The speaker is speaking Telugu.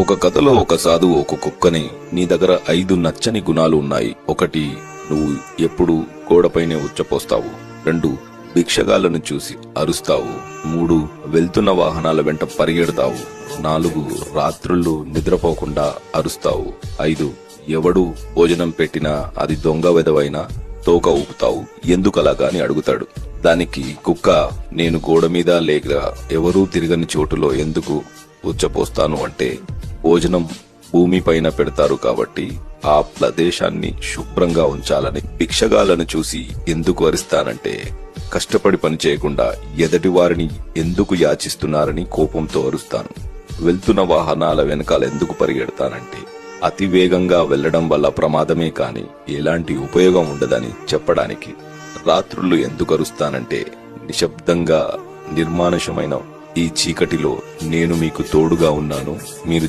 ఒక కథలో ఒక సాధువు ఒక కుక్కని, నీ దగ్గర 5 నచ్చని గుణాలు ఉన్నాయి. 1, నువ్వు ఎప్పుడు గోడపైనే ఉచ్చపోస్తావు. 2, భిక్షగాళ్లను చూసి అరుస్తావు. 3, వెళ్తున్న వాహనాల వెంట పరిగెడతావు. 4, రాత్రుళ్ళు నిద్రపోకుండా అరుస్తావు. 5, ఎవడు భోజనం పెట్టినా అది దొంగ వెదవైనా తోక ఊపుతావు. ఎందుకలాగా అని అడుగుతాడు. దానికి కుక్క, నేను గోడ మీద లేక ఎవరూ తిరగని చోటులో ఎందుకు ఉచ్చపోస్తాను అంటే, భోజనం భూమి పైన పెడతారు కాబట్టి ఆ ప్రదేశాన్ని శుభ్రంగా ఉంచాలని. భిక్షగాళ్లను చూసి ఎందుకు అరుస్తానంటే, కష్టపడి పని చేయకుండా ఎదటి వారిని ఎందుకు యాచిస్తున్నారని కోపంతో అరుస్తాను. వెళ్తున్న వాహనాల వెనకాల ఎందుకు పరిగెడతానంటే, అతి వేగంగా వెళ్లడం వల్ల ప్రమాదమే కాని ఎలాంటి ఉపయోగం ఉండదని చెప్పడానికి. రాత్రుళ్ళు ఎందుకు అరుస్తానంటే, నిశ్శబ్దంగా నిర్మానుషమైన ఈ చీకటిలో నేను మీకు తోడుగా ఉన్నాను, మీరు